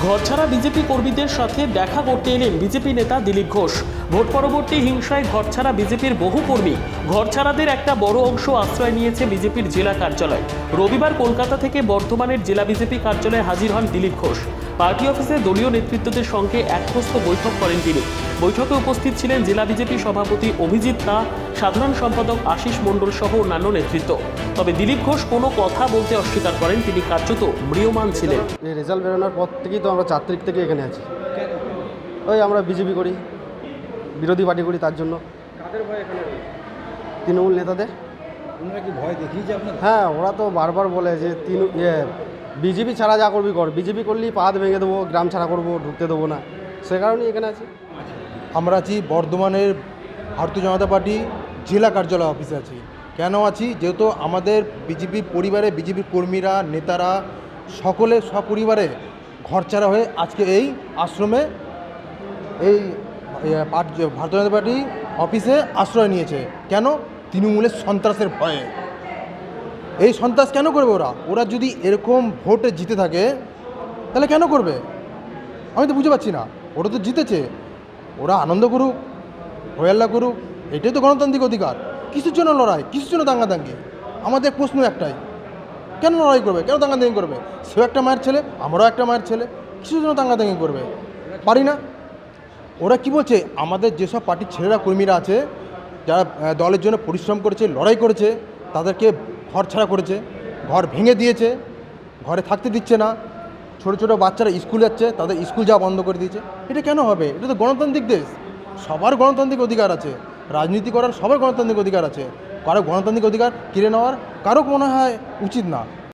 ঘরছাড়া BJP কর্মীদের সাথে দেখা করতে এলেন বিজেপি নেতা দিলীপ ঘোষ। ভোট পরবর্তী হিংসায় ঘরছাড়া বিজেপির বহু কর্মী। ঘরছাড়াদের একটা বড় অংশ আশ্রয় নিয়েছে বিজেপির জেলা কার্যালয়। রবিবার কলকাতা থেকে বর্ধমানের জেলা বিজেপি কার্যালয়ে হাজির হন দিলীপ ঘোষ। পার্টি অফিসে দলীয় নেতৃত্বদের সঙ্গে একপ্রস্থ বৈঠক করেন তিনি। বৈঠকে উপস্থিত ছিলেন জেলা বিজেপি সভাপতি অভিজিৎ দা, সাধারণ সম্পাদক আশিস মণ্ডল সহ অন্যান্য নেতৃত্ব। তবে দিলীপ ঘোষ কোনো কথা বলতে অস্বীকার করেন, তিনি কার্যত ম্রিয়মাণ ছিলেন। এই রেজাল্ট বেরোনোর পর থেকেই তো আমরা 4 তারিখ থেকে এখানে আছি। ওই আমরা বিজেপি করি, বিরোধী পার্টি করি, তার জন্য। কাদের ভয় এখানে রয়েছে? তৃণমূল নেতাদের। ওনারা কি ভয় দেখিয়েছে আপনার? হ্যাঁ, ওরা তো বারবার বলে যে বিজেপি ছাড়া যা করবি কর, বিজেপি করলেই পাত ভেঙে দেবো, গ্রাম ছাড়া করবো, ঢুকতে দেবো না। সে কারণেই এখানে আছি। আমরা আছি বর্ধমানের ভারতীয় জনতা পার্টি জেলা কার্যালয় অফিসে আছি। কেন আছি? যেহেতু আমাদের বিজেপি পরিবারে বিজেপির কর্মীরা, নেতারা সকলে সপরিবারে ঘরছাড়া হয়ে আজকে এই আশ্রমে, এই ভারতীয় জনতা পার্টি অফিসে আশ্রয় নিয়েছে। কেন? তৃণমূলের সন্ত্রাসের ভয়ে। এই সন্ত্রাস কেন করবে ওরা যদি এরকম ভোটে জিতে থাকে তাহলে কেন করবে? আমি তো বুঝতে পারছি না। ওরা তো জিতেছে, ওরা আনন্দ করুক, হইয়াল্লা করুক, এটাই তো গণতান্ত্রিক অধিকার। কিসের জন্য লড়াই, কিসের জন্য দাঙ্গাদাঙ্গি? আমাদের প্রশ্ন একটাই, কেন লড়াই করবে, কেন দাঙ্গাদাঙ্গি করবে? সেও একটা মায়ের ছেলে, আমরাও একটা মায়ের ছেলে, কিসের জন্য দাঙ্গাদাঙ্গি করবে? পারি না। ওরা কি বলছে, আমাদের যেসব পার্টির ছেলেরা কর্মীরা আছে, যারা দলের জন্য পরিশ্রম করেছে, লড়াই করেছে, তাদেরকে ঘর ছাড়া করেছে, ঘর ভেঙে দিয়েছে, ঘরে থাকতে দিচ্ছে না। ছোটো ছোটো বাচ্চারা স্কুল যাচ্ছে, তাদের স্কুল যাওয়া বন্ধ করে দিয়েছে। এটা কেন হবে? এটা তো গণতান্ত্রিক দেশ, সবার গণতান্ত্রিক অধিকার আছে, রাজনীতি করার সবার গণতান্ত্রিক অধিকার আছে। কারো গণতান্ত্রিক অধিকার কেড়ে নেওয়ার কারো মনে হয় উচিত না।